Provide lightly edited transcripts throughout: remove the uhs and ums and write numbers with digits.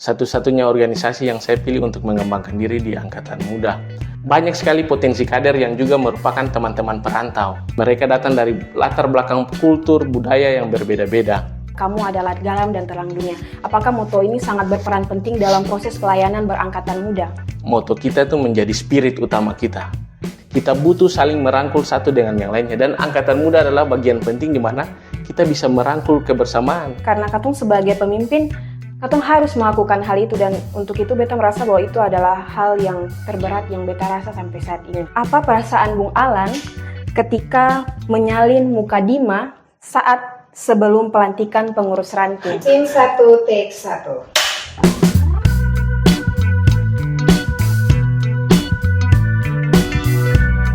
satu-satunya organisasi yang saya pilih untuk mengembangkan diri di Angkatan Muda. Banyak sekali potensi kader yang juga merupakan teman-teman perantau. Mereka datang dari latar belakang kultur, budaya yang berbeda-beda. Kamu adalah garam dan terang dunia. Apakah moto ini sangat berperan penting dalam proses pelayanan berangkatan muda? Moto kita itu menjadi spirit utama kita. Kita butuh saling merangkul satu dengan yang lainnya. Dan Angkatan Muda adalah bagian penting di mana kita bisa merangkul kebersamaan. Karena Katung sebagai pemimpin, Katung harus melakukan hal itu. Dan untuk itu beta merasa bahwa itu adalah hal yang terberat yang beta rasa sampai saat ini. Apa perasaan Bung Alan ketika menyalin mukadimah saat sebelum pelantikan pengurus ranting? Scene 1, take 1.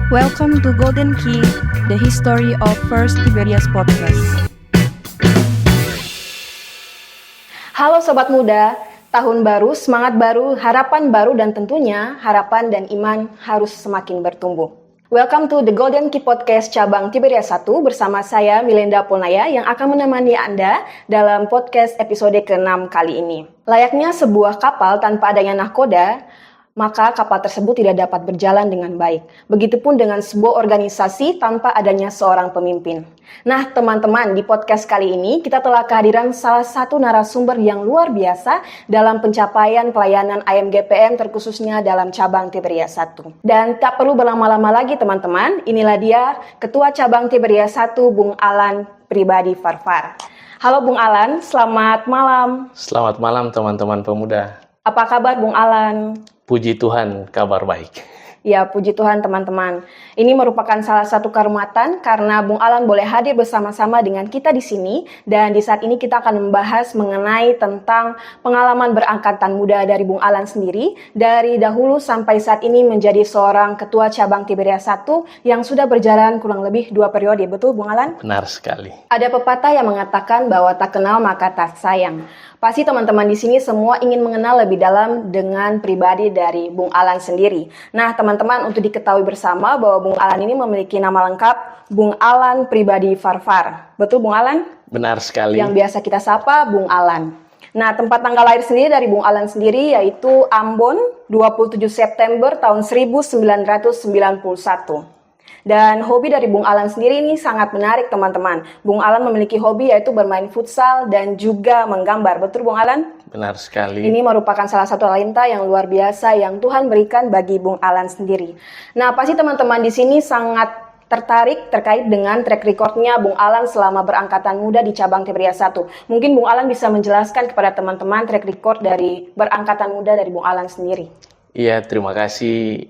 Welcome to Golden Key, the history of First Tiberias Podcast. Halo Sobat Muda, tahun baru, semangat baru, harapan baru, dan tentunya harapan dan iman harus semakin bertumbuh. Welcome to the Golden Key Podcast cabang Tiberias 1 bersama saya Milenda Polnaya yang akan menemani Anda dalam podcast episode ke-6 kali ini. Layaknya sebuah kapal tanpa adanya nahkoda, maka kapal tersebut tidak dapat berjalan dengan baik. Begitupun dengan sebuah organisasi tanpa adanya seorang pemimpin. Nah teman-teman, di podcast kali ini kita telah kehadiran salah satu narasumber yang luar biasa dalam pencapaian pelayanan IMGPM terkhususnya dalam cabang Tiberias 1. Dan tak perlu berlama-lama lagi teman-teman, inilah dia Ketua Cabang Tiberias 1 Bung Alan Pribadi Farfar. Halo Bung Alan, selamat malam. Selamat malam teman-teman pemuda. Apa kabar Bung Alan? Puji Tuhan, kabar baik. Ya, puji Tuhan teman-teman. Ini merupakan salah satu kehormatan karena Bung Alan boleh hadir bersama-sama dengan kita di sini. Dan di saat ini kita akan membahas mengenai tentang pengalaman berangkatan muda dari Bung Alan sendiri. Dari dahulu sampai saat ini menjadi seorang Ketua Cabang Tiberias 1 yang sudah berjalan kurang lebih 2 periode. Betul Bung Alan? Benar sekali. Ada pepatah yang mengatakan bahwa tak kenal maka tak sayang. Pasti teman-teman di sini semua ingin mengenal lebih dalam dengan pribadi dari Bung Alan sendiri. Nah, teman-teman, untuk diketahui bersama bahwa Bung Alan ini memiliki nama lengkap Bung Alan Pribadi Farfar. Betul Bung Alan? Benar sekali. Yang biasa kita sapa Bung Alan. Nah, tempat tanggal lahir sendiri dari Bung Alan sendiri yaitu Ambon, 27 September tahun 1991. Dan hobi dari Bung Alan sendiri ini sangat menarik teman-teman. Bung Alan memiliki hobi yaitu bermain futsal dan juga menggambar. Betul Bung Alan? Benar sekali. Ini merupakan salah satu talenta yang luar biasa yang Tuhan berikan bagi Bung Alan sendiri. Nah, pasti teman-teman di sini sangat tertarik terkait dengan track recordnya Bung Alan selama berangkatan muda di cabang Tiberias 1. Mungkin Bung Alan bisa menjelaskan kepada teman-teman track record dari berangkatan muda dari Bung Alan sendiri. Iya, terima kasih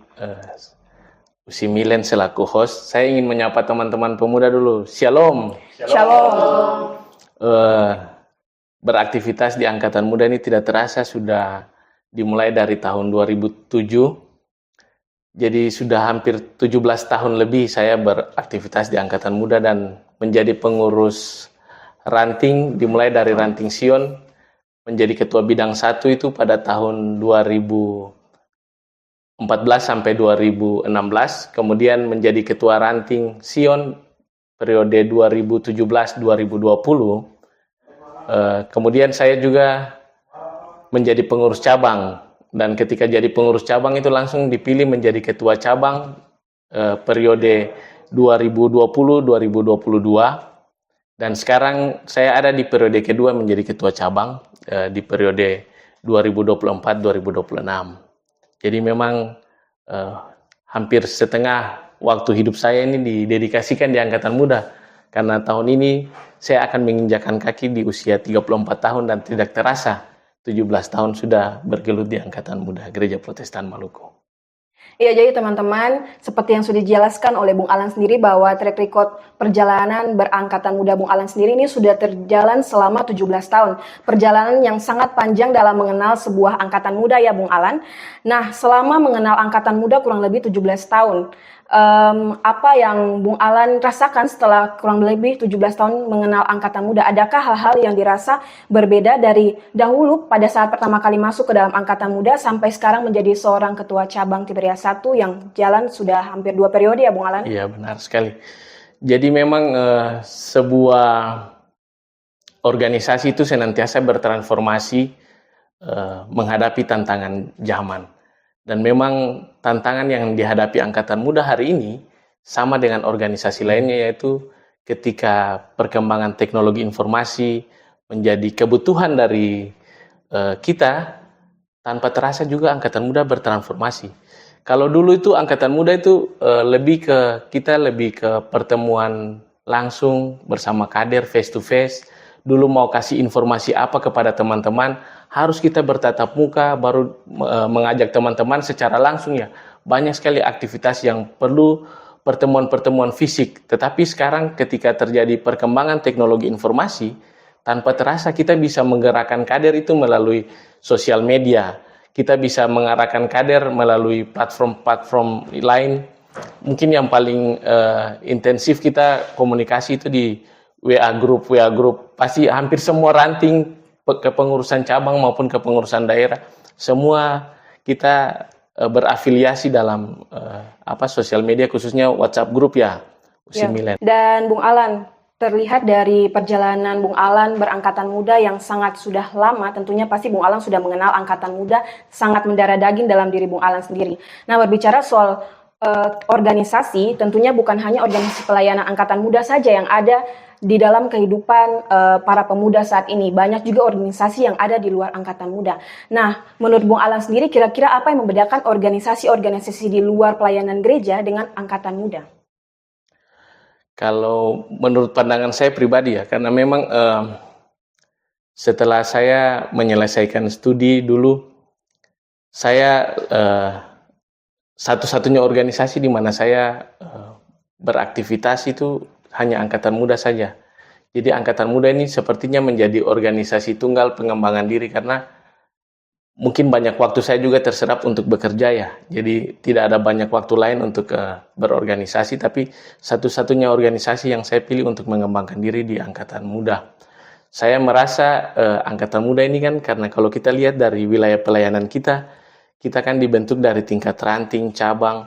Usi Milen selaku host. Saya ingin menyapa teman-teman pemuda dulu. Shalom. Shalom. Beraktivitas di Angkatan Muda ini tidak terasa sudah dimulai dari tahun 2007. Jadi sudah hampir 17 tahun lebih saya beraktivitas di Angkatan Muda dan menjadi pengurus ranting, dimulai dari ranting Sion, menjadi ketua bidang 1 itu pada tahun 2014 sampai 2016, kemudian menjadi ketua ranting Sion periode 2017-2020. Kemudian saya juga menjadi pengurus cabang, dan ketika jadi pengurus cabang itu langsung dipilih menjadi ketua cabang periode 2020-2022, dan sekarang saya ada di periode kedua menjadi ketua cabang di periode 2024-2026. Jadi memang hampir setengah waktu hidup saya ini didedikasikan di Angkatan Muda. Karena tahun ini saya akan menginjakan kaki di usia 34 tahun dan tidak terasa 17 tahun sudah bergelut di Angkatan Muda Gereja Protestan Maluku. Iya, jadi teman-teman, seperti yang sudah dijelaskan oleh Bung Alan sendiri bahwa track record perjalanan berangkatan muda Bung Alan sendiri ini sudah terjalan selama 17 tahun. Perjalanan yang sangat panjang dalam mengenal sebuah angkatan muda ya Bung Alan. Nah, selama mengenal angkatan muda kurang lebih 17 tahun, apa yang Bung Alan rasakan setelah kurang lebih 17 tahun mengenal angkatan muda? Adakah hal-hal yang dirasa berbeda dari dahulu pada saat pertama kali masuk ke dalam angkatan muda sampai sekarang menjadi seorang ketua cabang Tiberias 1 yang jalan sudah hampir 2 periode ya Bung Alan? Iya, benar sekali. Jadi memang sebuah organisasi itu senantiasa bertransformasi menghadapi tantangan zaman. Dan memang tantangan yang dihadapi angkatan muda hari ini sama dengan organisasi lainnya, yaitu ketika perkembangan teknologi informasi menjadi kebutuhan dari kita, tanpa terasa juga angkatan muda bertransformasi. Kalau dulu itu angkatan muda itu kita lebih ke pertemuan langsung bersama kader face to face. Dulu mau kasih informasi apa kepada teman-teman, harus kita bertatap muka, baru mengajak teman-teman secara langsung ya. Banyak sekali aktivitas yang perlu pertemuan-pertemuan fisik. Tetapi sekarang ketika terjadi perkembangan teknologi informasi, tanpa terasa kita bisa menggerakkan kader itu melalui sosial media. Kita bisa mengarahkan kader melalui platform-platform lain. Mungkin yang paling intensif kita komunikasi itu di WA group. Pasti hampir semua ranting kepengurusan cabang maupun kepengurusan daerah, semua kita berafiliasi dalam sosial media, khususnya WhatsApp group ya, Usimilen. Dan Bung Alan, terlihat dari perjalanan Bung Alan berangkatan muda yang sangat sudah lama, tentunya pasti Bung Alan sudah mengenal angkatan muda, sangat mendarah daging dalam diri Bung Alan sendiri. Nah, berbicara soal organisasi, tentunya bukan hanya organisasi pelayanan angkatan muda saja yang ada di dalam kehidupan para pemuda saat ini. Banyak juga organisasi yang ada di luar angkatan muda. Nah, menurut Bung Alan sendiri, kira-kira apa yang membedakan organisasi-organisasi di luar pelayanan gereja dengan angkatan muda? Kalau menurut pandangan saya pribadi ya, karena memang setelah saya menyelesaikan studi dulu, saya satu-satunya organisasi di mana saya beraktivitas itu hanya angkatan muda saja. Jadi angkatan muda ini sepertinya menjadi organisasi tunggal pengembangan diri, karena mungkin banyak waktu saya juga terserap untuk bekerja ya. Jadi tidak ada banyak waktu lain untuk berorganisasi, tapi satu-satunya organisasi yang saya pilih untuk mengembangkan diri di angkatan muda. Saya merasa angkatan muda ini kan, karena kalau kita lihat dari wilayah pelayanan kita kan dibentuk dari tingkat ranting, cabang,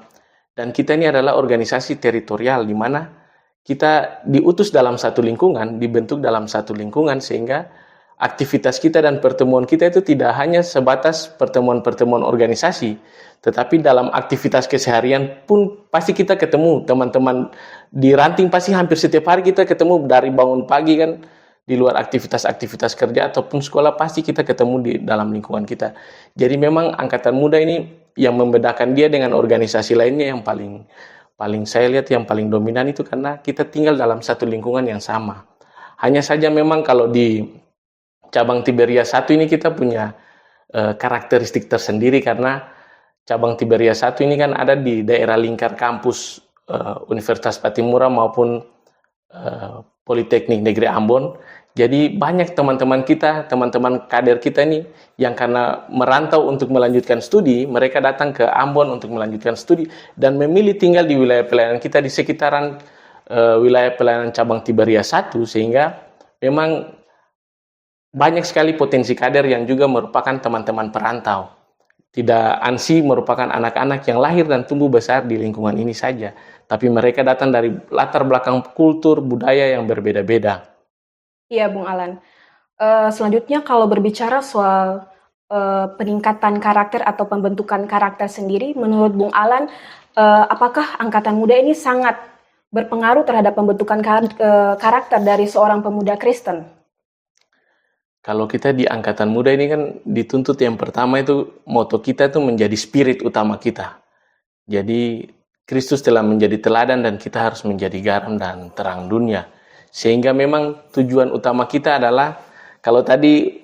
dan kita ini adalah organisasi teritorial di mana kita diutus dalam satu lingkungan, dibentuk dalam satu lingkungan, sehingga aktivitas kita dan pertemuan kita itu tidak hanya sebatas pertemuan-pertemuan organisasi, tetapi dalam aktivitas keseharian pun pasti kita ketemu teman-teman di ranting, pasti hampir setiap hari kita ketemu, dari bangun pagi kan, di luar aktivitas-aktivitas kerja ataupun sekolah, pasti kita ketemu di dalam lingkungan kita. Jadi memang angkatan muda ini yang membedakan dia dengan organisasi lainnya, yang paling saya lihat yang paling dominan itu karena kita tinggal dalam satu lingkungan yang sama. Hanya saja memang kalau di cabang Tiberias 1 ini kita punya karakteristik tersendiri, karena cabang Tiberias 1 ini kan ada di daerah lingkar kampus Universitas Patimura maupun Politeknik Negeri Ambon. Jadi banyak teman-teman kita, teman-teman kader kita ini yang karena merantau untuk melanjutkan studi, mereka datang ke Ambon untuk melanjutkan studi dan memilih tinggal di wilayah pelayanan kita di sekitaran wilayah pelayanan cabang Tiberias 1, sehingga memang banyak sekali potensi kader yang juga merupakan teman-teman perantau. Tidak ansi merupakan anak-anak yang lahir dan tumbuh besar di lingkungan ini saja, tapi mereka datang dari latar belakang kultur, budaya yang berbeda-beda. Iya, Bung Alan. Selanjutnya kalau berbicara soal peningkatan karakter atau pembentukan karakter sendiri, menurut Bung Alan, apakah angkatan muda ini sangat berpengaruh terhadap pembentukan karakter dari seorang pemuda Kristen? Kalau kita di angkatan muda ini kan dituntut yang pertama itu, moto kita itu menjadi spirit utama kita. Jadi Kristus telah menjadi teladan dan kita harus menjadi garam dan terang dunia. Sehingga memang tujuan utama kita adalah, kalau tadi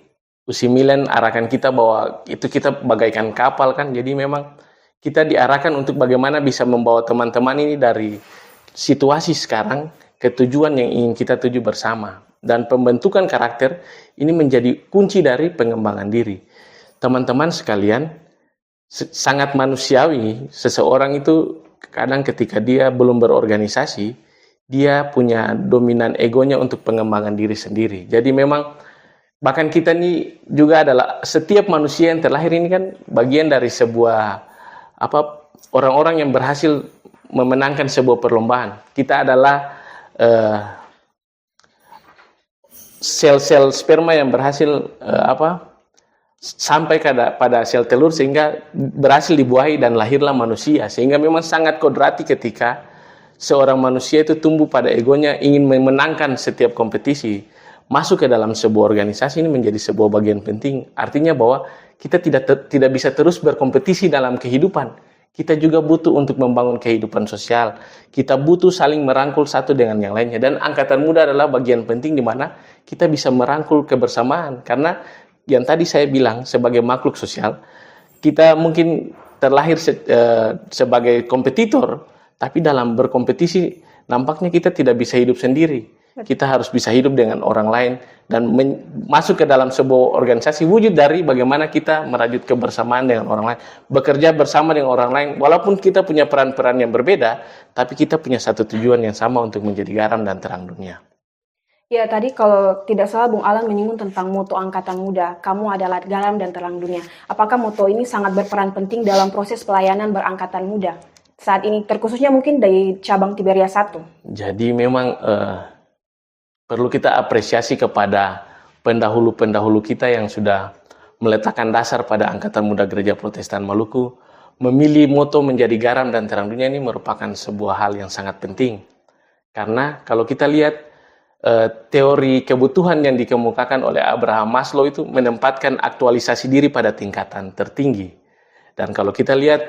Usimilen arahkan kita bahwa itu kita bagaikan kapal kan, jadi memang kita diarahkan untuk bagaimana bisa membawa teman-teman ini dari situasi sekarang ke tujuan yang ingin kita tuju bersama. Dan pembentukan karakter ini menjadi kunci dari pengembangan diri. Teman-teman sekalian, sangat manusiawi seseorang itu kadang ketika dia belum berorganisasi, dia punya dominan egonya untuk pengembangan diri sendiri. Jadi memang bahkan kita ini juga adalah, setiap manusia yang terlahir ini kan bagian dari sebuah orang-orang yang berhasil memenangkan sebuah perlombaan. Kita adalah sel-sel sperma yang berhasil sampai pada sel telur sehingga berhasil dibuahi dan lahirlah manusia. Sehingga memang sangat kodrati ketika seorang manusia itu tumbuh pada egonya ingin memenangkan setiap kompetisi. Masuk ke dalam sebuah organisasi ini menjadi sebuah bagian penting. Artinya bahwa kita tidak bisa terus berkompetisi dalam kehidupan. Kita juga butuh untuk membangun kehidupan sosial. Kita butuh saling merangkul satu dengan yang lainnya. Dan angkatan muda adalah bagian penting di mana kita bisa merangkul kebersamaan. Karena yang tadi saya bilang sebagai makhluk sosial, kita mungkin terlahir sebagai kompetitor, tapi dalam berkompetisi nampaknya kita tidak bisa hidup sendiri. Kita harus bisa hidup dengan orang lain dan masuk ke dalam sebuah organisasi wujud dari bagaimana kita merajut kebersamaan dengan orang lain, bekerja bersama dengan orang lain, walaupun kita punya peran-peran yang berbeda, tapi kita punya satu tujuan yang sama untuk menjadi garam dan terang dunia. Ya, tadi kalau tidak salah Bung Alan menyinggung tentang moto Angkatan Muda, kamu adalah garam dan terang dunia. Apakah moto ini sangat berperan penting dalam proses pelayanan berangkatan muda saat ini, terkhususnya mungkin dari cabang Tiberias 1? Jadi memang perlu kita apresiasi kepada pendahulu-pendahulu kita yang sudah meletakkan dasar pada Angkatan Muda Gereja Protestan Maluku. Memilih moto menjadi garam dan terang dunia ini merupakan sebuah hal yang sangat penting. Karena kalau kita lihat teori kebutuhan yang dikemukakan oleh Abraham Maslow itu menempatkan aktualisasi diri pada tingkatan tertinggi. Dan kalau kita lihat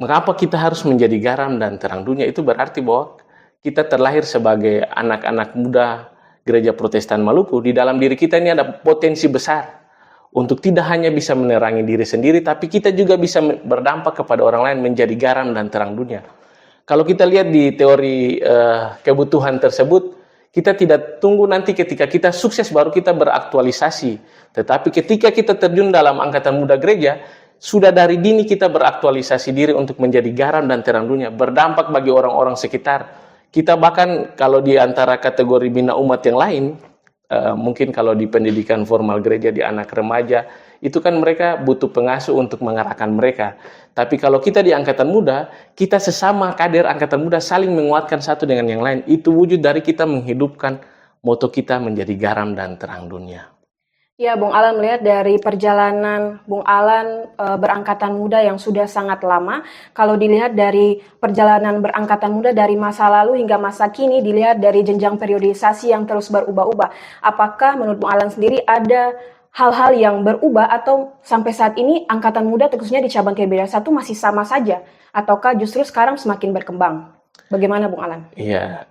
mengapa kita harus menjadi garam dan terang dunia, itu berarti bahwa kita terlahir sebagai anak-anak muda Gereja Protestan Maluku. Di dalam diri kita ini ada potensi besar untuk tidak hanya bisa menerangi diri sendiri, tapi kita juga bisa berdampak kepada orang lain menjadi garam dan terang dunia. Kalau kita lihat di teori kebutuhan tersebut, kita tidak tunggu nanti ketika kita sukses baru kita beraktualisasi. Tetapi ketika kita terjun dalam Angkatan Muda Gereja, sudah dari dini kita beraktualisasi diri untuk menjadi garam dan terang dunia, berdampak bagi orang-orang sekitar. Kita bahkan kalau di antara kategori bina umat yang lain, mungkin kalau di pendidikan formal gereja, di anak remaja, itu kan mereka butuh pengasuh untuk mengarahkan mereka. Tapi kalau kita di Angkatan Muda, kita sesama kader Angkatan Muda saling menguatkan satu dengan yang lain. Itu wujud dari kita menghidupkan moto kita menjadi garam dan terang dunia. Ya, Bung Alan melihat dari perjalanan Bung Alan berangkatan muda yang sudah sangat lama. Kalau dilihat dari perjalanan berangkatan muda dari masa lalu hingga masa kini, dilihat dari jenjang periodisasi yang terus berubah-ubah. Apakah menurut Bung Alan sendiri ada hal-hal yang berubah atau sampai saat ini angkatan muda khususnya di cabang Tiberias 1 masih sama saja? Ataukah justru sekarang semakin berkembang? Bagaimana Bung Alan? Iya,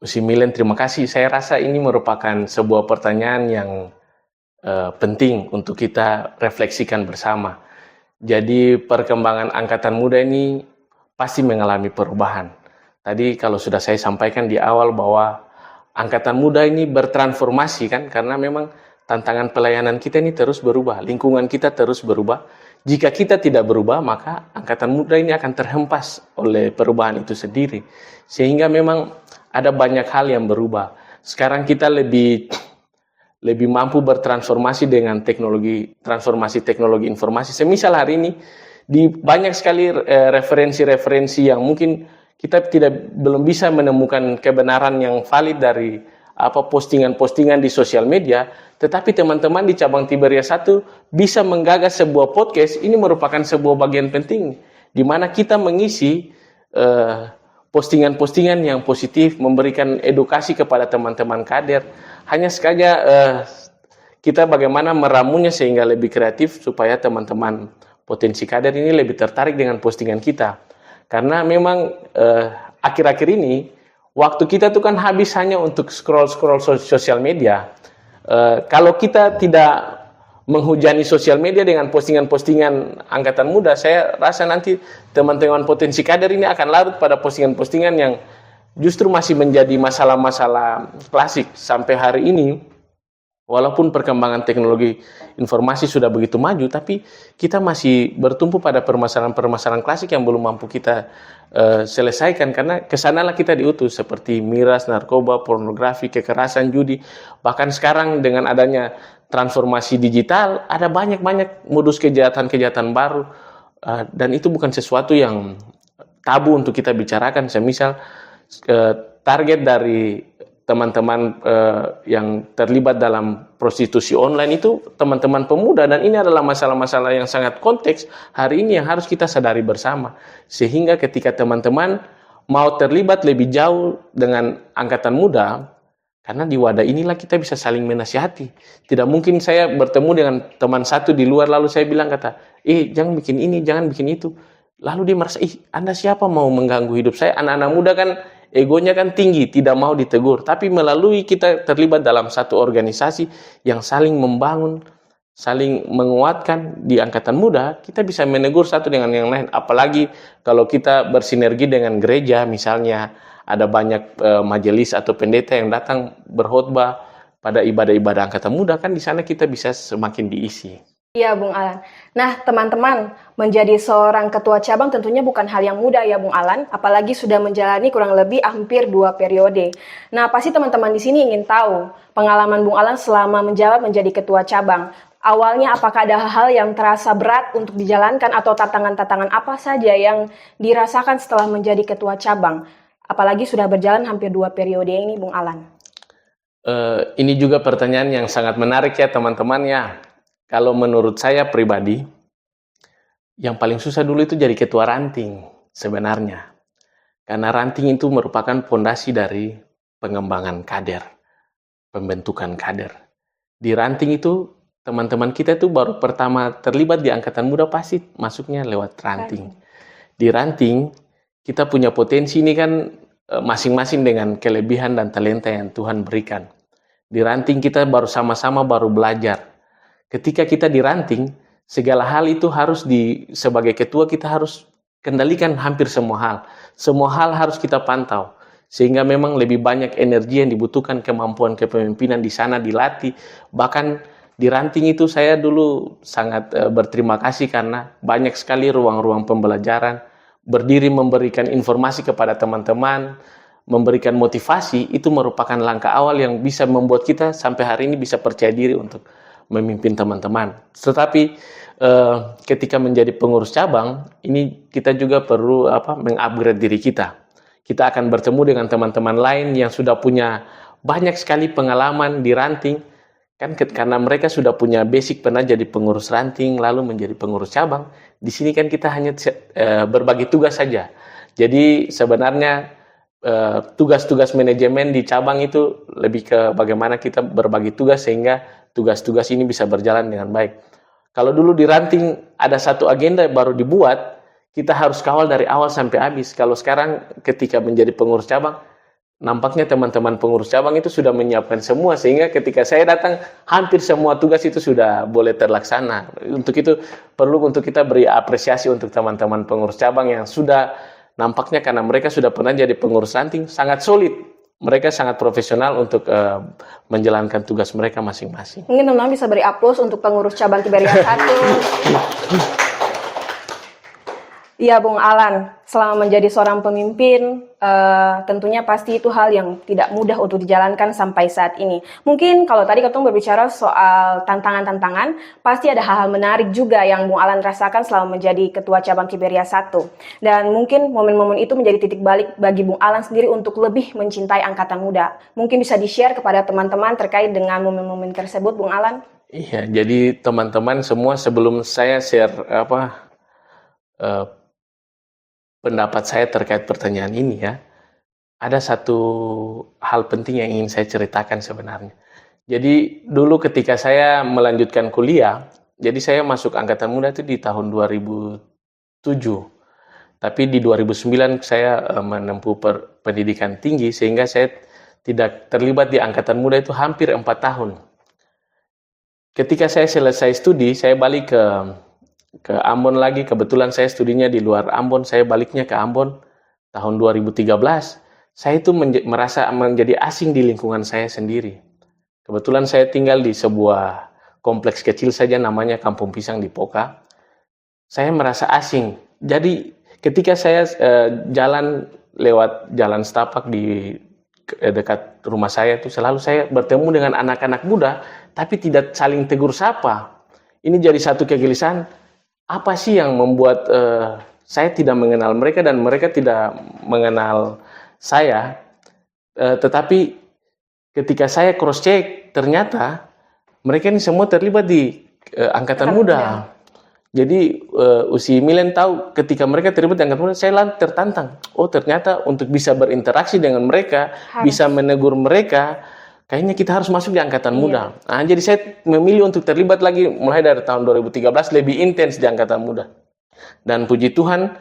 Usi Milen, terima kasih. Saya rasa ini merupakan sebuah pertanyaan yang penting untuk kita refleksikan bersama. Jadi perkembangan angkatan muda ini pasti mengalami perubahan. Tadi kalau sudah saya sampaikan di awal bahwa angkatan muda ini bertransformasi kan, karena memang tantangan pelayanan kita ini terus berubah, lingkungan kita terus berubah. Jika kita tidak berubah, maka angkatan muda ini akan terhempas oleh perubahan itu sendiri. Sehingga memang ada banyak hal yang berubah. Sekarang kita lebih mampu bertransformasi dengan transformasi teknologi informasi. Semisal hari ini di banyak sekali referensi-referensi yang mungkin kita belum bisa menemukan kebenaran yang valid dari postingan-postingan di sosial media, tetapi teman-teman di cabang Tiberias 1 bisa menggagas sebuah podcast. Ini merupakan sebuah bagian penting di mana kita mengisi postingan-postingan yang positif, memberikan edukasi kepada teman-teman kader. Hanya saja kita bagaimana meramunya sehingga lebih kreatif supaya teman-teman potensi kader ini lebih tertarik dengan postingan kita. Karena memang akhir-akhir ini waktu kita tuh kan habis hanya untuk scroll-scroll sosial media. Kalau kita tidak menghujani sosial media dengan postingan-postingan angkatan muda, saya rasa nanti teman-teman potensi kader ini akan larut pada postingan-postingan yang justru masih menjadi masalah-masalah klasik sampai hari ini. Walaupun perkembangan teknologi informasi sudah begitu maju, tapi kita masih bertumpu pada permasalahan-permasalahan klasik yang belum mampu kita selesaikan, karena kesanalah kita diutus, seperti miras, narkoba, pornografi, kekerasan, judi. Bahkan sekarang dengan adanya transformasi digital, ada banyak-banyak modus kejahatan-kejahatan baru, dan itu bukan sesuatu yang tabu untuk kita bicarakan. Semisal target dari teman-teman yang terlibat dalam prostitusi online itu teman-teman pemuda, dan ini adalah masalah-masalah yang sangat konteks hari ini yang harus kita sadari bersama. Sehingga ketika teman-teman mau terlibat lebih jauh dengan angkatan muda, karena di wadah inilah kita bisa saling menasihati. Tidak mungkin saya bertemu dengan teman satu di luar lalu saya bilang jangan bikin ini, jangan bikin itu. Lalu dia merasa, Anda siapa mau mengganggu hidup saya? Anak-anak muda kan egonya kan tinggi, tidak mau ditegur. Tapi melalui kita terlibat dalam satu organisasi yang saling membangun, saling menguatkan di angkatan muda, kita bisa menegur satu dengan yang lain. Apalagi kalau kita bersinergi dengan gereja, misalnya ada banyak majelis atau pendeta yang datang berkhotbah pada ibadah-ibadah angkatan muda, kan di sana kita bisa semakin diisi. Iya, Bung Alan. Nah, teman-teman, menjadi seorang ketua cabang tentunya bukan hal yang mudah ya, Bung Alan, apalagi sudah menjalani kurang lebih hampir 2 periode. Nah, pasti teman-teman di sini ingin tahu pengalaman Bung Alan selama menjabat menjadi ketua cabang. Awalnya apakah ada hal-hal yang terasa berat untuk dijalankan atau tantangan-tantangan apa saja yang dirasakan setelah menjadi ketua cabang? Apalagi sudah berjalan hampir 2 periode ini, Bung Alan. Ini juga pertanyaan yang sangat menarik ya, teman-teman ya. Kalau menurut saya pribadi, yang paling susah dulu itu jadi ketua ranting sebenarnya. Karena ranting itu merupakan fondasi dari pengembangan kader, pembentukan kader. Di ranting itu, teman-teman kita itu baru pertama terlibat di angkatan muda pasti masuknya lewat ranting. Di ranting, kita punya potensi ini kan masing-masing dengan kelebihan dan talenta yang Tuhan berikan. Di ranting kita baru sama-sama baru belajar. Ketika kita diranting, segala hal itu harus sebagai ketua kita harus kendalikan hampir semua hal. Semua hal harus kita pantau. Sehingga memang lebih banyak energi yang dibutuhkan, kemampuan kepemimpinan di sana dilatih. Bahkan di ranting itu saya dulu sangat berterima kasih karena banyak sekali ruang-ruang pembelajaran. Berdiri memberikan informasi kepada teman-teman, memberikan motivasi, itu merupakan langkah awal yang bisa membuat kita sampai hari ini bisa percaya diri untuk memimpin teman-teman. Tetapi ketika menjadi pengurus cabang, ini kita juga perlu mengupgrade diri kita. Kita akan bertemu dengan teman-teman lain yang sudah punya banyak sekali pengalaman di ranting, kan karena mereka sudah punya basic pernah jadi pengurus ranting, lalu menjadi pengurus cabang. Di sini kan kita hanya berbagi tugas saja. Jadi sebenarnya tugas-tugas manajemen di cabang itu lebih ke bagaimana kita berbagi tugas sehingga tugas-tugas ini bisa berjalan dengan baik. Kalau dulu di ranting ada satu agenda yang baru dibuat, kita harus kawal dari awal sampai habis. Kalau sekarang ketika menjadi pengurus cabang, nampaknya teman-teman pengurus cabang itu sudah menyiapkan semua, sehingga ketika saya datang, hampir semua tugas itu sudah boleh terlaksana. Untuk itu, perlu untuk kita beri apresiasi untuk teman-teman pengurus cabang yang sudah nampaknya karena mereka sudah pernah jadi pengurus ranting, sangat solid. Mereka sangat profesional untuk menjalankan tugas mereka masing-masing. Mungkin teman-teman bisa beri aplaus untuk pengurus cabang Tiberias 1. Iya, Bung Alan, selama menjadi seorang pemimpin, tentunya pasti itu hal yang tidak mudah untuk dijalankan sampai saat ini. Mungkin kalau tadi Ketong berbicara soal tantangan-tantangan, pasti ada hal-hal menarik juga yang Bung Alan rasakan selama menjadi Ketua Cabang Tiberias 1. Dan mungkin momen-momen itu menjadi titik balik bagi Bung Alan sendiri untuk lebih mencintai angkatan muda. Mungkin bisa di-share kepada teman-teman terkait dengan momen-momen tersebut, Bung Alan? Iya, jadi teman-teman semua sebelum saya share pendapat saya terkait pertanyaan ini ya, ada satu hal penting yang ingin saya ceritakan sebenarnya. Jadi dulu ketika saya melanjutkan kuliah, jadi saya masuk angkatan muda itu di tahun 2007. Tapi di 2009 saya menempuh pendidikan tinggi sehingga saya tidak terlibat di angkatan muda itu hampir 4 tahun. Ketika saya selesai studi, saya balik ke Ambon lagi. Kebetulan saya studinya di luar Ambon, saya baliknya ke Ambon tahun 2013. Saya itu merasa menjadi asing di lingkungan saya sendiri. Kebetulan saya tinggal di sebuah kompleks kecil saja namanya Kampung Pisang di Poka. Saya merasa asing. Jadi ketika saya jalan lewat jalan setapak di dekat rumah saya itu selalu saya bertemu dengan anak-anak muda tapi tidak saling tegur sapa. Ini jadi satu kegelisahan. Apa sih yang membuat saya tidak mengenal mereka dan mereka tidak mengenal saya? Tetapi ketika saya cross check ternyata mereka ini semua terlibat di angkatan muda. Jadi Usi Milen tahu ketika mereka terlibat di angkatan muda, saya tertantang. Oh ternyata untuk bisa berinteraksi dengan mereka, bisa menegur mereka, kayaknya kita harus masuk di angkatan muda. Nah, jadi saya memilih untuk terlibat lagi mulai dari tahun 2013 lebih intens di angkatan muda. Dan puji Tuhan,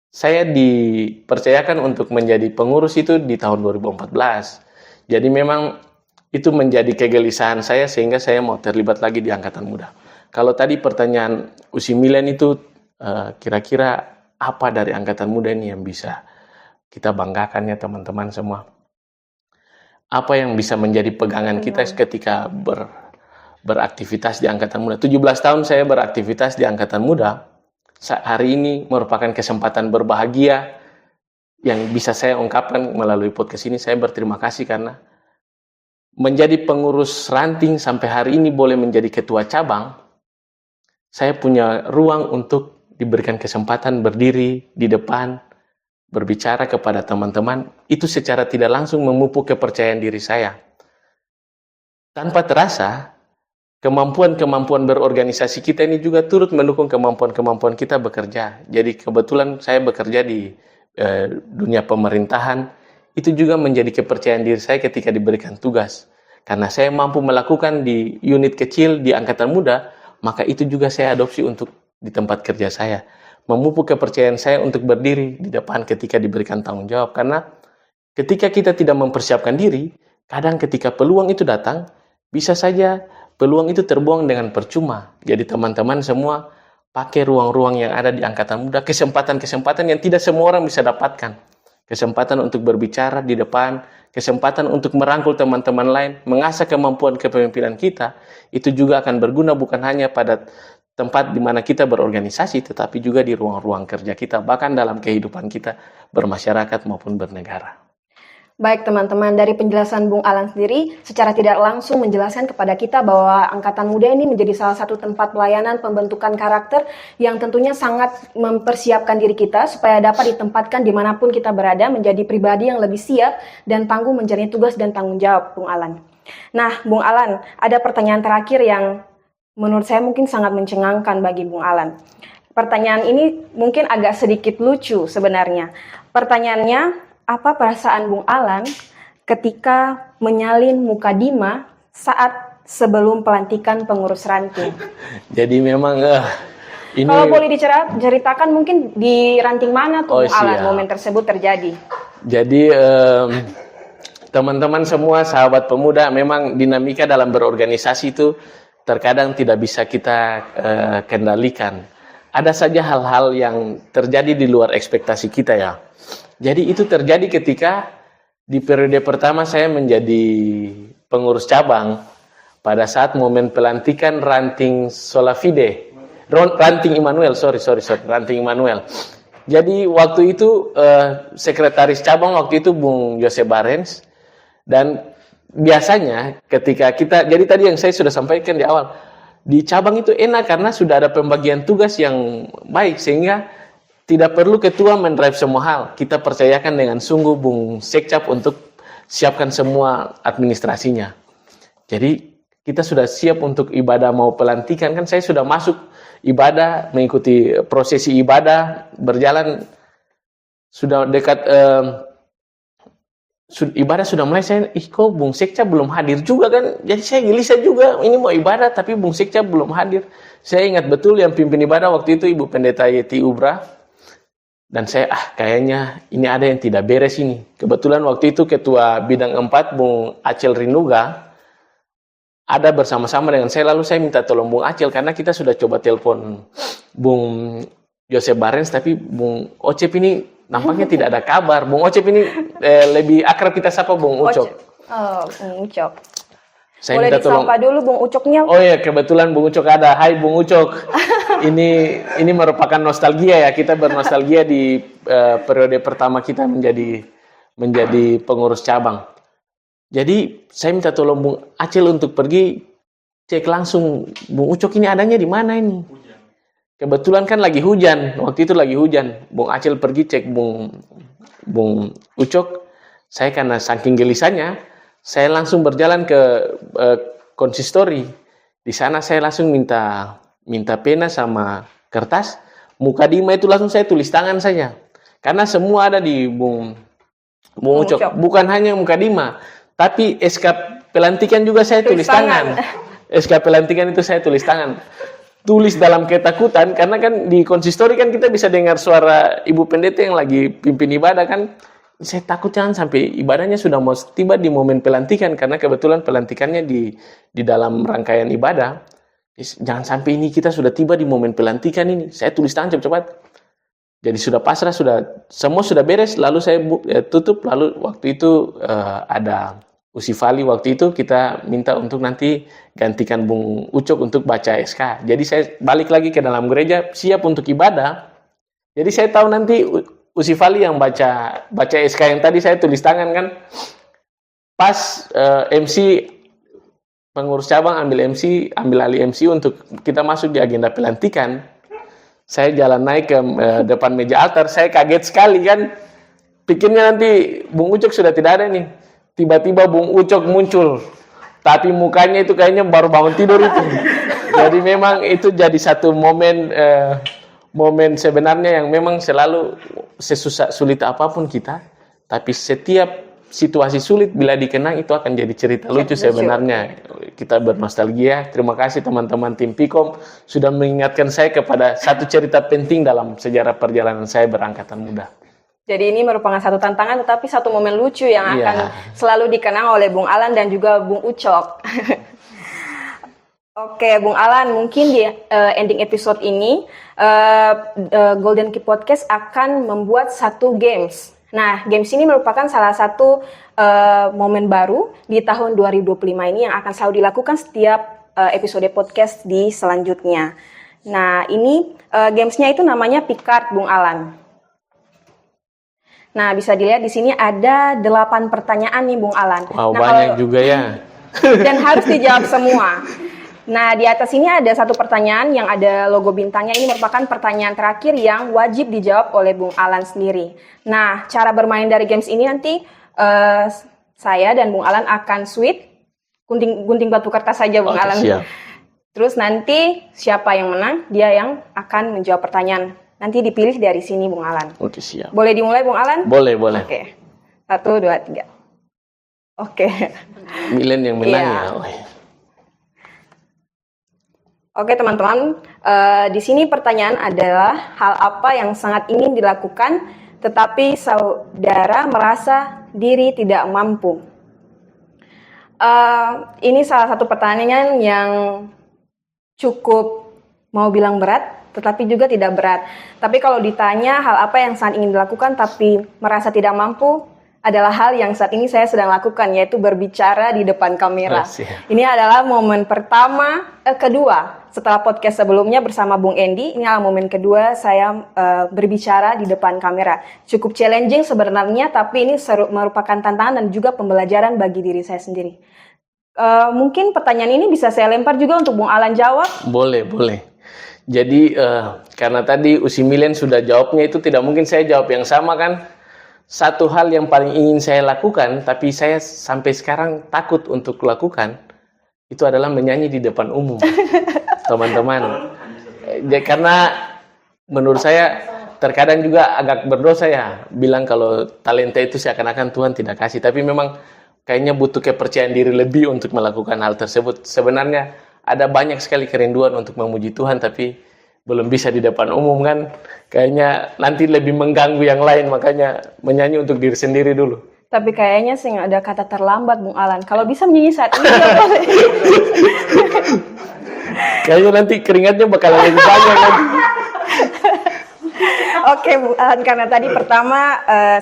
saya dipercayakan untuk menjadi pengurus itu di tahun 2014. Jadi memang itu menjadi kegelisahan saya sehingga saya mau terlibat lagi di angkatan muda. Kalau tadi pertanyaan Usi Milen itu kira-kira apa dari angkatan muda ini yang bisa kita banggakan ya teman-teman semua? Apa yang bisa menjadi pegangan kita ketika beraktivitas di angkatan muda? 17 tahun saya beraktivitas di angkatan muda. Hari ini merupakan kesempatan berbahagia yang bisa saya ungkapkan melalui podcast ini. Saya berterima kasih karena menjadi pengurus ranting sampai hari ini boleh menjadi ketua cabang. Saya punya ruang untuk diberikan kesempatan berdiri di depan, berbicara kepada teman-teman, itu secara tidak langsung memupuk kepercayaan diri saya. Tanpa terasa, kemampuan-kemampuan berorganisasi kita ini juga turut mendukung kemampuan-kemampuan kita bekerja. Jadi kebetulan saya bekerja di dunia pemerintahan, itu juga menjadi kepercayaan diri saya ketika diberikan tugas. Karena saya mampu melakukan di unit kecil di angkatan muda, maka itu juga saya adopsi untuk di tempat kerja saya. Memupuk kepercayaan saya untuk berdiri di depan ketika diberikan tanggung jawab. Karena ketika kita tidak mempersiapkan diri, kadang ketika peluang itu datang, bisa saja peluang itu terbuang dengan percuma. Jadi teman-teman semua pakai ruang-ruang yang ada di angkatan muda, kesempatan-kesempatan yang tidak semua orang bisa dapatkan. Kesempatan untuk berbicara di depan, kesempatan untuk merangkul teman-teman lain, mengasah kemampuan kepemimpinan kita, itu juga akan berguna bukan hanya pada tempat di mana kita berorganisasi, tetapi juga di ruang-ruang kerja kita, bahkan dalam kehidupan kita bermasyarakat maupun bernegara. Baik teman-teman, dari penjelasan Bung Alan sendiri, secara tidak langsung menjelaskan kepada kita bahwa Angkatan Muda ini menjadi salah satu tempat pelayanan pembentukan karakter yang tentunya sangat mempersiapkan diri kita supaya dapat ditempatkan dimanapun kita berada menjadi pribadi yang lebih siap dan tangguh menjalani tugas dan tanggung jawab, Bung Alan. Nah, Bung Alan, ada pertanyaan terakhir yang menurut saya mungkin sangat mencengangkan bagi Bung Alan. Pertanyaan ini mungkin agak sedikit lucu sebenarnya. Pertanyaannya, apa perasaan Bung Alan ketika menyalin mukadimah saat sebelum pelantikan pengurus ranting? Jadi memang ini... Kalau boleh diceritakan mungkin di ranting mana tuh Bung Alan momen tersebut terjadi? Jadi teman-teman semua, sahabat pemuda, memang dinamika dalam berorganisasi itu terkadang tidak bisa kita kendalikan. Ada saja hal-hal yang terjadi di luar ekspektasi kita ya. Jadi itu terjadi ketika di periode pertama saya menjadi pengurus cabang pada saat momen pelantikan ranting Solafide, ranting Immanuel, ranting Immanuel. Jadi waktu itu sekretaris cabang waktu itu Bung Joseph Barens, dan biasanya ketika kita, jadi tadi yang saya sudah sampaikan di awal, di cabang itu enak karena sudah ada pembagian tugas yang baik sehingga tidak perlu ketua mendrive semua hal. Kita percayakan dengan sungguh Bung Sekcap untuk siapkan semua administrasinya. Jadi kita sudah siap untuk ibadah mau pelantikan. Kan saya sudah masuk ibadah, mengikuti prosesi ibadah, berjalan sudah dekat ibadah sudah mulai. Saya, kok Bung Sekcap belum hadir juga kan? Jadi saya gelisah juga, ini mau ibadah tapi Bung Sekcap belum hadir. Saya ingat betul yang pimpin ibadah waktu itu Ibu Pendeta Yeti Ubra. Dan saya, kayaknya ini ada yang tidak beres ini. Kebetulan waktu itu Ketua Bidang 4, Bung Acel Rinuga, ada bersama-sama dengan saya. Lalu saya minta tolong Bung Acel, karena kita sudah coba telepon Bung Joseph Barens, tapi Bung Ocep ini nampaknya tidak ada kabar. Bung Ocep ini lebih akrab kita sapa Bung Ucok. Oh, Bung Ucok. Saya boleh minta tolong. disapa dulu Bung Ucoknya. Oh ya, kebetulan Bung Ucok ada. Hai Bung Ucok. Ini merupakan nostalgia ya, kita bernostalgia di periode pertama kita menjadi pengurus cabang. Jadi saya minta tolong Bung Acel untuk pergi cek langsung Bung Ucok ini adanya di mana ini. Kebetulan kan lagi hujan, waktu itu lagi hujan. Bung Acel pergi cek Bung Ucok. Saya karena saking gelisahnya, saya langsung berjalan ke konsistori. Di sana saya langsung minta pena sama kertas. Mukadima itu langsung saya tulis tangan saja. Karena semua ada di Bung Ucok. Bukan hanya Mukadima, tapi SK pelantikan juga saya tulis tangan. SK pelantikan itu saya tulis tangan. Tulis dalam ketakutan, karena kan di konsistori kan kita bisa dengar suara Ibu Pendeta yang lagi pimpin ibadah kan. Saya takut jangan sampai ibadahnya sudah mau tiba di momen pelantikan, karena kebetulan pelantikannya di dalam rangkaian ibadah. Jangan sampai ini kita sudah tiba di momen pelantikan ini. Saya tulis tangan cepat-cepat. Jadi sudah pasrah, semua sudah beres, lalu saya tutup, lalu waktu itu ada Usifali, waktu itu kita minta untuk nanti gantikan Bung Ucok untuk baca SK. Jadi saya balik lagi ke dalam gereja, siap untuk ibadah. Jadi saya tahu nanti Usifali yang baca SK yang tadi saya tulis tangan kan. Pas MC pengurus cabang ambil alih MC untuk kita masuk di agenda pelantikan. Saya jalan naik ke depan meja altar, saya kaget sekali kan. Pikirnya nanti Bung Ucok sudah tidak ada nih. Tiba-tiba Bung Ucok muncul. Tapi mukanya itu kayaknya baru bangun tidur itu. Jadi memang itu jadi satu momen sebenarnya yang memang selalu sulit apapun kita. Tapi setiap situasi sulit bila dikenang itu akan jadi cerita lucu sebenarnya. Kita bernostalgia. Terima kasih teman-teman tim Pikom sudah mengingatkan saya kepada satu cerita penting dalam sejarah perjalanan saya berangkatan muda. Jadi ini merupakan satu tantangan tetapi satu momen lucu yang akan selalu dikenang oleh Bung Alan dan juga Bung Ucok. Oke, Bung Alan, mungkin di ending episode ini Golden Key Podcast akan membuat satu games. Nah, games ini merupakan salah satu momen baru di tahun 2025 ini yang akan selalu dilakukan setiap episode podcast di selanjutnya. Nah, ini gamesnya itu namanya Picard, Bung Alan. Nah, bisa dilihat di sini ada 8 pertanyaan nih, Bung Alan. Wow, banyak juga ya. Dan harus dijawab semua. Nah, di atas ini ada satu pertanyaan yang ada logo bintangnya. Ini merupakan pertanyaan terakhir yang wajib dijawab oleh Bung Alan sendiri. Nah, cara bermain dari games ini nanti saya dan Bung Alan akan gunting batu kertas saja, Bung Alan. Siap. Terus nanti siapa yang menang, dia yang akan menjawab pertanyaan. Nanti dipilih dari sini, Bung Alan. Oke, siap. Boleh dimulai, Bung Alan? Boleh. Oke. 1, 2, 3. Oke. Milen yang menang ya. Oke, teman-teman. Di sini pertanyaan adalah hal apa yang sangat ingin dilakukan tetapi saudara merasa diri tidak mampu. Ini salah satu pertanyaan yang cukup mau bilang berat, tetapi juga tidak berat. Tapi kalau ditanya hal apa yang sangat ingin dilakukan tapi merasa tidak mampu, adalah hal yang saat ini saya sedang lakukan, yaitu berbicara di depan kamera. Ini adalah momen kedua setelah podcast sebelumnya bersama Bung Endi. Ini adalah momen kedua saya berbicara di depan kamera. Cukup challenging sebenarnya, tapi ini merupakan tantangan dan juga pembelajaran bagi diri saya sendiri. Mungkin pertanyaan ini bisa saya lempar juga untuk Bung Alan jawab. Boleh. Jadi karena tadi Usi Milen sudah jawabnya, itu tidak mungkin saya jawab yang sama kan. Satu hal yang paling ingin saya lakukan, tapi saya sampai sekarang takut untuk lakukan, itu adalah menyanyi di depan umum. Teman-teman. Karena menurut saya terkadang juga agak berdosa ya, bilang kalau talenta itu seakan-akan Tuhan tidak kasih. Tapi memang kayaknya butuh kepercayaan diri lebih untuk melakukan hal tersebut. Sebenarnya ada banyak sekali kerinduan untuk memuji Tuhan, tapi belum bisa di depan umum kan. Kayaknya nanti lebih mengganggu yang lain, makanya menyanyi untuk diri sendiri dulu. Tapi kayaknya sih nggak ada kata terlambat, Bung Alan. Kalau bisa menyanyi saat ini, ya boleh. Kayaknya nanti keringatnya bakalan lebih banyak nanti. Oke, Bung Alan, karena tadi pertama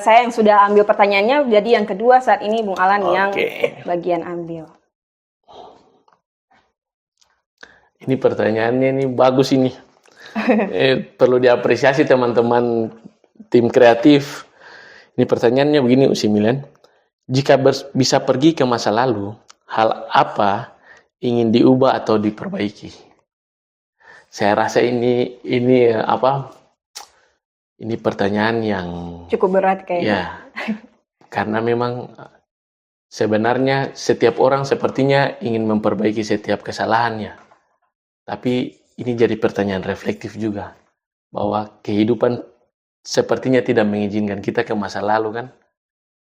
saya yang sudah ambil pertanyaannya, jadi yang kedua saat ini Bung Alan yang bagian ambil. Ini pertanyaannya ini bagus ini. Perlu diapresiasi teman-teman tim kreatif. Ini pertanyaannya begini, Usi Milen. Jika bisa pergi ke masa lalu, hal apa ingin diubah atau diperbaiki? Saya rasa ini pertanyaan yang cukup berat kayaknya. Ya, karena memang sebenarnya setiap orang sepertinya ingin memperbaiki setiap kesalahannya. Tapi ini jadi pertanyaan reflektif juga, bahwa kehidupan sepertinya tidak mengizinkan kita ke masa lalu kan.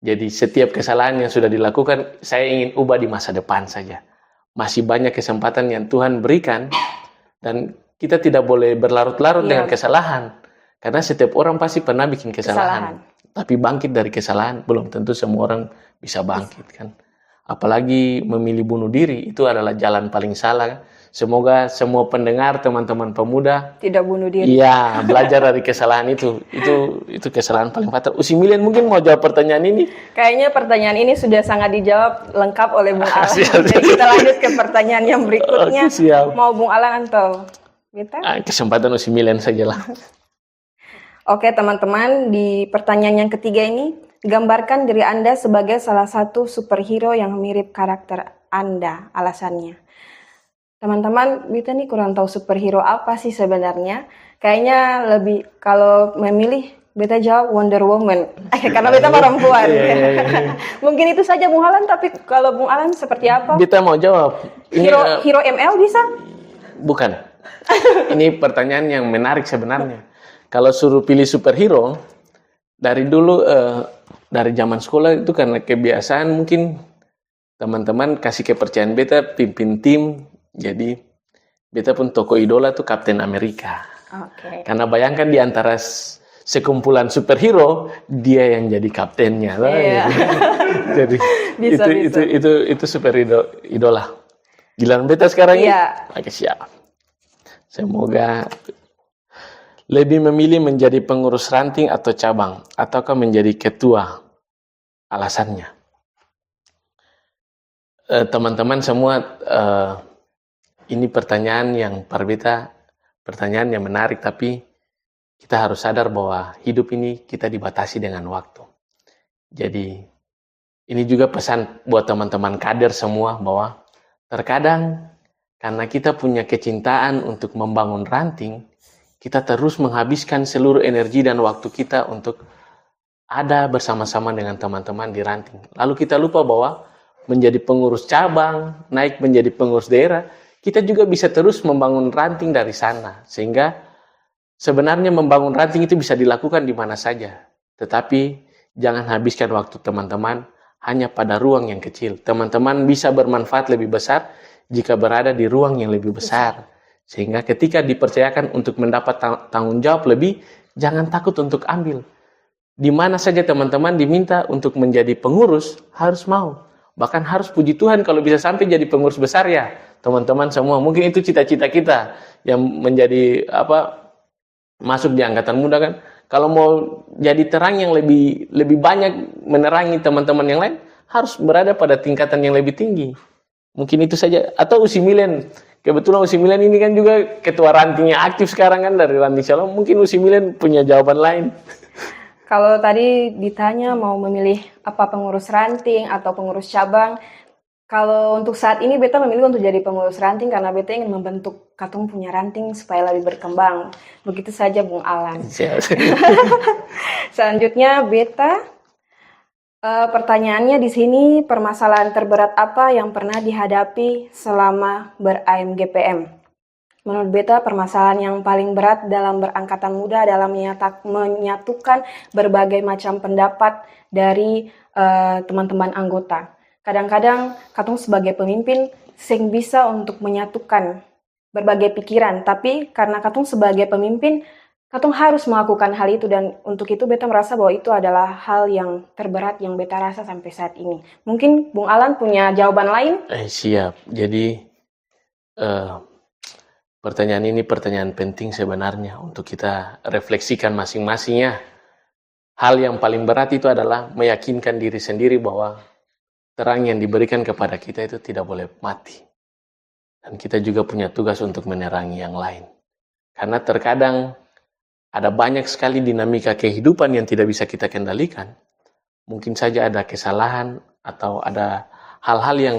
Jadi setiap kesalahan yang sudah dilakukan, saya ingin ubah di masa depan saja. Masih banyak kesempatan yang Tuhan berikan, dan kita tidak boleh berlarut-larut dengan kesalahan. Karena setiap orang pasti pernah bikin kesalahan. Tapi bangkit dari kesalahan, belum tentu semua orang bisa bangkit kan. Apalagi memilih bunuh diri, itu adalah jalan paling salah. Semoga semua pendengar, teman-teman pemuda Tidak bunuh diri. iya, belajar dari kesalahan itu. Itu kesalahan paling fatal. Usi Milian mungkin mau jawab pertanyaan ini? Kayaknya pertanyaan ini sudah sangat dijawab lengkap oleh Bung Alan. Siap. Jadi kita lanjut ke pertanyaan yang berikutnya. Oke, siap. Mau Bung Alan atau Beta? Kesempatan Usi Milian sajalah. Oke teman-teman, di pertanyaan yang ketiga ini, gambarkan diri Anda sebagai salah satu superhero yang mirip karakter Anda. Alasannya. Teman-teman, Beta nih kurang tahu superhero apa sih sebenarnya. Kayaknya lebih, kalau memilih, Beta jawab Wonder Woman. Karena Beta perempuan. Mungkin itu saja Bung Alan, tapi kalau Bung Alan seperti apa? Beta mau jawab. Hero ML bisa? Bukan. Ini pertanyaan yang menarik sebenarnya. Kalau suruh pilih superhero, dari dulu, dari zaman sekolah itu karena kebiasaan mungkin teman-teman kasih kepercayaan Beta pimpin tim, jadi Beta pun tokoh idola tuh Kapten Amerika. Oke. Karena bayangkan di antara sekumpulan superhero, dia yang jadi kaptennya. Iya. Jadi Bisa. itu super idola. Giliran Beta sekarang ini? Iya. Oke, siap. Semoga lebih memilih menjadi pengurus ranting atau cabang, ataukah menjadi ketua. Alasannya. Teman-teman semua, ini pertanyaan yang Beta, pertanyaan yang menarik, tapi kita harus sadar bahwa hidup ini kita dibatasi dengan waktu. Jadi, ini juga pesan buat teman-teman kader semua, bahwa terkadang karena kita punya kecintaan untuk membangun ranting, kita terus menghabiskan seluruh energi dan waktu kita untuk ada bersama-sama dengan teman-teman di ranting. Lalu kita lupa bahwa menjadi pengurus cabang, naik menjadi pengurus daerah, kita juga bisa terus membangun ranting dari sana. Sehingga sebenarnya membangun ranting itu bisa dilakukan di mana saja. Tetapi jangan habiskan waktu teman-teman hanya pada ruang yang kecil. Teman-teman bisa bermanfaat lebih besar jika berada di ruang yang lebih besar. Sehingga ketika dipercayakan untuk mendapat tanggung jawab lebih, jangan takut untuk ambil. Di mana saja teman-teman diminta untuk menjadi pengurus, harus mau. Bahkan harus puji Tuhan kalau bisa sampai jadi pengurus besar ya. Teman-teman semua, mungkin itu cita-cita kita yang menjadi masuk di angkatan muda kan. Kalau mau jadi terang yang lebih banyak menerangi teman-teman yang lain, harus berada pada tingkatan yang lebih tinggi. Mungkin itu saja. Atau Usi Milian. Kebetulan Usi Milian ini kan juga ketua rantingnya aktif sekarang kan dari Ranting Shalom. Mungkin Usi Milian punya jawaban lain. Kalau tadi ditanya mau memilih apa pengurus ranting atau pengurus cabang, kalau untuk saat ini Beta memilih untuk jadi pengurus ranting karena Beta ingin membentuk Katung punya ranting supaya lebih berkembang. Begitu saja Bung Alan. Selanjutnya Beta, pertanyaannya di sini, permasalahan terberat apa yang pernah dihadapi selama ber-AMGPM? Menurut Beta, permasalahan yang paling berat dalam berangkatan muda adalah menyatukan berbagai macam pendapat dari teman-teman anggota. Kadang-kadang Katung sebagai pemimpin sing bisa untuk menyatukan berbagai pikiran, tapi karena Katung sebagai pemimpin, Katung harus melakukan hal itu, dan untuk itu Beta merasa bahwa itu adalah hal yang terberat yang Beta rasa sampai saat ini. Mungkin Bung Alan punya jawaban lain? Siap. Jadi pertanyaan ini pertanyaan penting sebenarnya untuk kita refleksikan masing-masingnya. Hal yang paling berat itu adalah meyakinkan diri sendiri bahwa terang yang diberikan kepada kita itu tidak boleh mati. Dan kita juga punya tugas untuk menerangi yang lain. Karena terkadang ada banyak sekali dinamika kehidupan yang tidak bisa kita kendalikan. Mungkin saja ada kesalahan atau ada hal-hal yang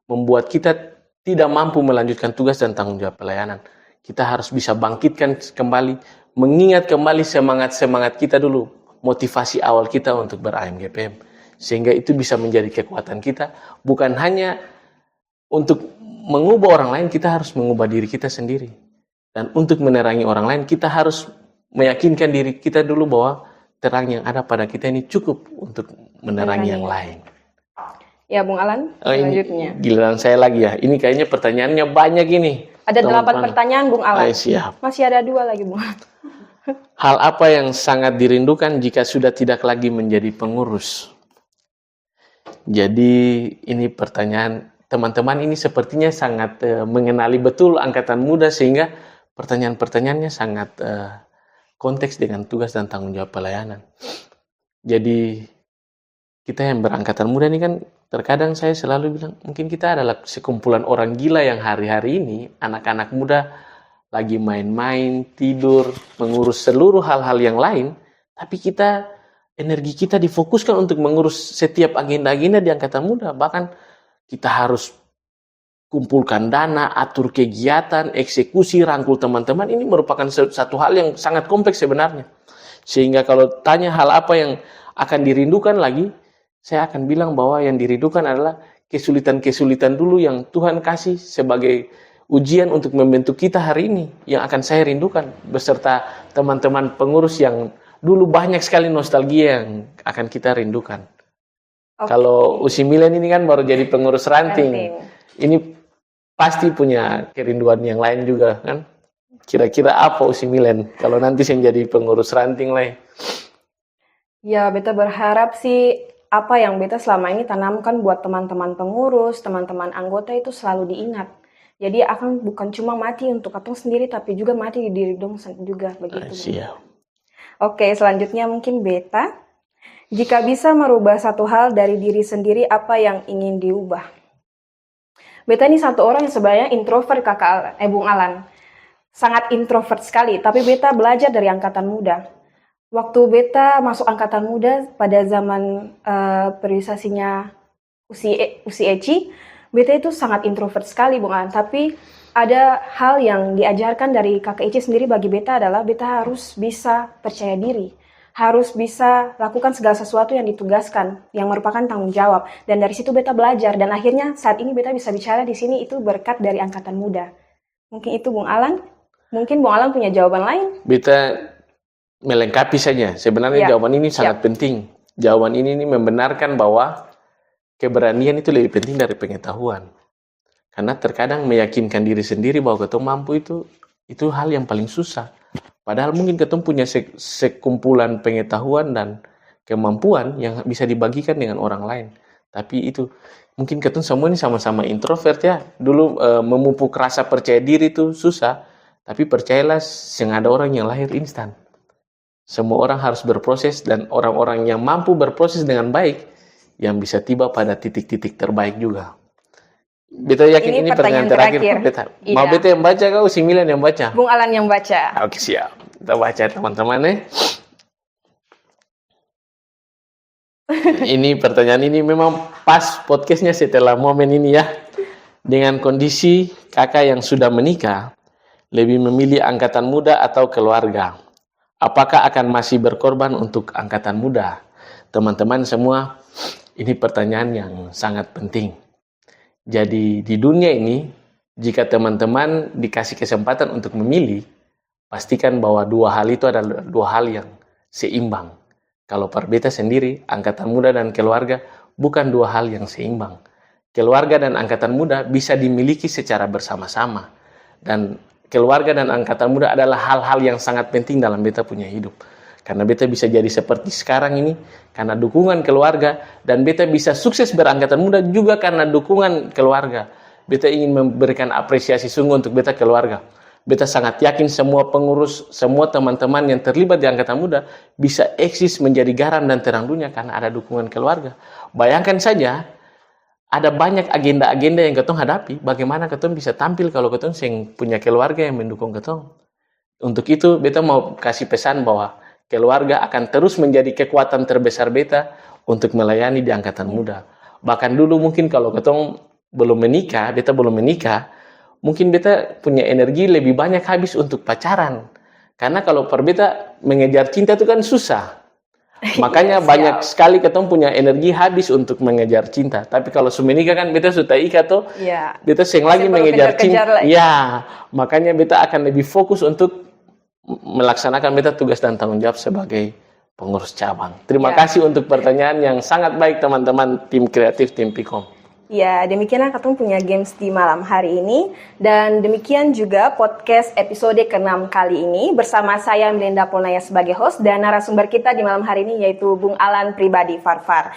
membuat kita tidak mampu melanjutkan tugas dan tanggung jawab pelayanan. Kita harus bisa bangkitkan kembali, mengingat kembali semangat-semangat kita dulu, motivasi awal kita untuk ber-AMGPM. Sehingga itu bisa menjadi kekuatan kita, bukan hanya untuk mengubah orang lain, kita harus mengubah diri kita sendiri. Dan untuk menerangi orang lain, kita harus meyakinkan diri kita dulu bahwa terang yang ada pada kita ini cukup untuk menerangi yang lain. Ya, Bung Alan, selanjutnya. Ini giliran saya lagi ya. Ini kayaknya pertanyaannya banyak ini. Ada 8 teman-teman. pertanyaan, Bung Alan. Siap. Masih ada 2 lagi, Bung Alan. Hal apa yang sangat dirindukan jika sudah tidak lagi menjadi pengurus? Jadi ini pertanyaan teman-teman ini sepertinya sangat mengenali betul angkatan muda, sehingga pertanyaan-pertanyaannya sangat konteks dengan tugas dan tanggung jawab pelayanan. Jadi kita yang berangkatan muda ini kan terkadang saya selalu bilang mungkin kita adalah sekumpulan orang gila yang hari-hari ini anak-anak muda lagi main-main, tidur, mengurus seluruh hal-hal yang lain, tapi energi kita difokuskan untuk mengurus setiap agenda-agenda di angkatan muda. Bahkan kita harus kumpulkan dana, atur kegiatan, eksekusi, rangkul teman-teman. Ini merupakan satu hal yang sangat kompleks sebenarnya. Sehingga kalau tanya hal apa yang akan dirindukan lagi, saya akan bilang bahwa yang dirindukan adalah kesulitan-kesulitan dulu yang Tuhan kasih sebagai ujian untuk membentuk kita hari ini, yang akan saya rindukan beserta teman-teman pengurus yang dulu banyak sekali nostalgia yang akan kita rindukan. Kalau Usi Milen ini kan baru jadi pengurus ranting. Ini pasti punya kerinduan yang lain juga kan. Kira-kira apa Usi Milen kalau nanti saya jadi pengurus ranting lah? Ya, beta berharap sih apa yang beta selama ini tanamkan buat teman-teman pengurus, teman-teman anggota itu selalu diingat. Jadi akan bukan cuma mati untuk katong sendiri, tapi juga mati di diri dong juga begitu. Siap. Oke, selanjutnya mungkin beta. Jika bisa merubah satu hal dari diri sendiri, apa yang ingin diubah? Beta ini satu orang yang sebenarnya introvert, Bung Alan. Sangat introvert sekali, tapi beta belajar dari angkatan muda. Waktu beta masuk angkatan muda pada zaman periodisasinya Usi Eci, beta itu sangat introvert sekali, Bung Alan. Tapi ada hal yang diajarkan dari Kakak Eci sendiri bagi beta adalah beta harus bisa percaya diri. Harus bisa lakukan segala sesuatu yang ditugaskan, yang merupakan tanggung jawab. Dan dari situ beta belajar. Dan akhirnya saat ini beta bisa bicara di sini itu berkat dari angkatan muda. Mungkin itu Bung Alan. Mungkin Bung Alan punya jawaban lain. Beta melengkapi saja. Sebenarnya jawaban ini sangat penting. Jawaban ini membenarkan bahwa keberanian itu lebih penting dari pengetahuan. Karena terkadang meyakinkan diri sendiri bahwa ketemu mampu itu hal yang paling susah. Padahal mungkin ketemu punya sekumpulan pengetahuan dan kemampuan yang bisa dibagikan dengan orang lain. Tapi itu mungkin ketemu semua ini sama-sama introvert ya. Dulu memupuk rasa percaya diri itu susah. Tapi percayalah, yang ada orang yang lahir instan. Semua orang harus berproses, dan orang-orang yang mampu berproses dengan baik yang bisa tiba pada titik-titik terbaik juga. Beta yakin ini pertanyaan terakhir. Beta. Iya. Mau beta yang baca kau, si Milen yang baca? Bung Alan yang baca. Oke, siap. Kita baca teman-teman. Ini pertanyaan ini memang pas podcastnya setelah momen ini ya. Dengan kondisi kakak yang sudah menikah, lebih memilih angkatan muda atau keluarga? Apakah akan masih berkorban untuk angkatan muda? Teman-teman semua, ini pertanyaan yang sangat penting. Jadi di dunia ini, jika teman-teman dikasih kesempatan untuk memilih, pastikan bahwa dua hal itu adalah dua hal yang seimbang. Kalau perbeda sendiri, angkatan muda dan keluarga bukan dua hal yang seimbang. Keluarga dan angkatan muda bisa dimiliki secara bersama-sama. Dan keluarga dan angkatan muda adalah hal-hal yang sangat penting dalam beta punya hidup. Karena beta bisa jadi seperti sekarang ini karena dukungan keluarga, dan beta bisa sukses berangkatan muda juga karena dukungan keluarga. Beta ingin memberikan apresiasi sungguh untuk beta keluarga. Beta sangat yakin semua pengurus, semua teman-teman yang terlibat di angkatan muda bisa eksis menjadi garam dan terang dunia karena ada dukungan keluarga. Bayangkan saja, ada banyak agenda-agenda yang ketong hadapi, bagaimana ketong bisa tampil kalau ketong punya keluarga yang mendukung ketong. Untuk itu, beta mau kasih pesan bahwa keluarga akan terus menjadi kekuatan terbesar beta untuk melayani di angkatan muda. Bahkan dulu mungkin kalau ketong belum menikah, beta belum menikah, mungkin beta punya energi lebih banyak habis untuk pacaran. Karena kalau per beta mengejar cinta itu kan susah. Makanya Iya, banyak siap. sekali ketemu punya energi habis untuk mengejar cinta. Tapi kalau sumenika kan beta sudah ikat tuh, Iya. beta seng Masih lagi perlu mengejar kejar-kejar cinta. lagi. Ya, makanya beta akan lebih fokus untuk melaksanakan beta tugas dan tanggung jawab sebagai pengurus cabang. Terima Ya. kasih untuk pertanyaan yang sangat baik teman-teman tim kreatif tim Pikom. Ya, demikianlah ketemu punya games di malam hari ini. Dan demikian juga podcast episode ke-6 kali ini. Bersama saya Melinda Polnaya sebagai host. Dan narasumber kita di malam hari ini yaitu Bung Alan Pribadi Farfar.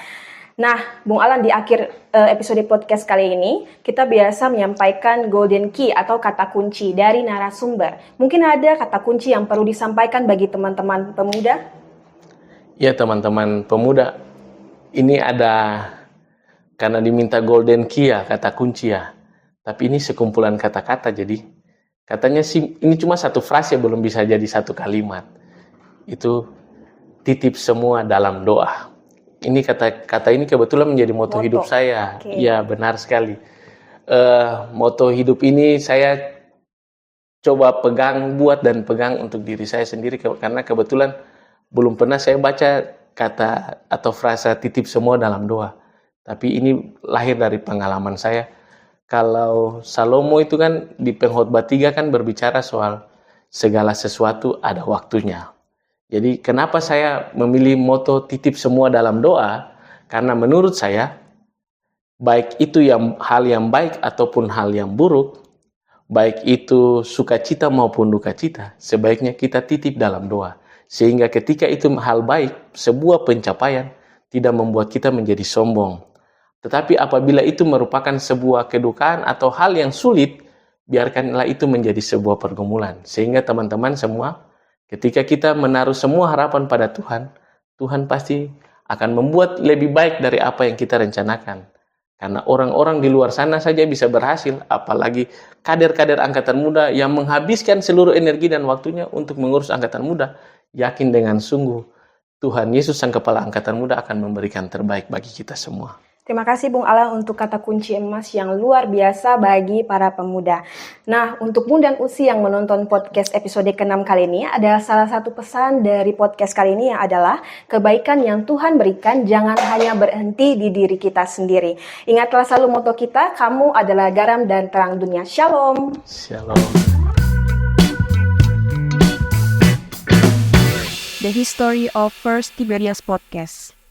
Nah, Bung Alan, di akhir episode podcast kali ini, kita biasa menyampaikan golden key atau kata kunci dari narasumber. Mungkin ada kata kunci yang perlu disampaikan bagi teman-teman pemuda? Ya teman-teman pemuda, ini ada karena diminta golden key ya, kata kunci ya. Tapi ini sekumpulan kata-kata, jadi katanya sih ini cuma satu frase, belum bisa jadi satu kalimat. Itu titip semua dalam doa. Ini kata ini kebetulan menjadi moto hidup saya. Okay. Ya benar sekali. Moto hidup ini saya coba buat dan pegang untuk diri saya sendiri, karena kebetulan belum pernah saya baca kata atau frasa titip semua dalam doa. Tapi ini lahir dari pengalaman saya. Kalau Salomo itu kan di Pengkhotbah 3 kan berbicara soal segala sesuatu ada waktunya. Jadi kenapa saya memilih moto titip semua dalam doa? Karena menurut saya, baik itu hal yang baik ataupun hal yang buruk, baik itu sukacita maupun dukacita, sebaiknya kita titip dalam doa. Sehingga ketika itu hal baik, sebuah pencapaian, tidak membuat kita menjadi sombong. Tetapi apabila itu merupakan sebuah kedukaan atau hal yang sulit, biarkanlah itu menjadi sebuah pergumulan. Sehingga teman-teman semua, ketika kita menaruh semua harapan pada Tuhan, Tuhan pasti akan membuat lebih baik dari apa yang kita rencanakan. Karena orang-orang di luar sana saja bisa berhasil, apalagi kader-kader angkatan muda yang menghabiskan seluruh energi dan waktunya untuk mengurus angkatan muda. Yakin dengan sungguh, Tuhan Yesus Sang Kepala Angkatan Muda akan memberikan terbaik bagi kita semua. Terima kasih Bung Alan untuk kata kunci emas yang luar biasa bagi para pemuda. Nah, untuk Bung dan Usi yang menonton podcast episode ke-6 kali ini, ada salah satu pesan dari podcast kali ini yang adalah kebaikan yang Tuhan berikan jangan hanya berhenti di diri kita sendiri. Ingatlah selalu moto kita, kamu adalah garam dan terang dunia. Shalom. Shalom. The History of First Tiberias Podcast.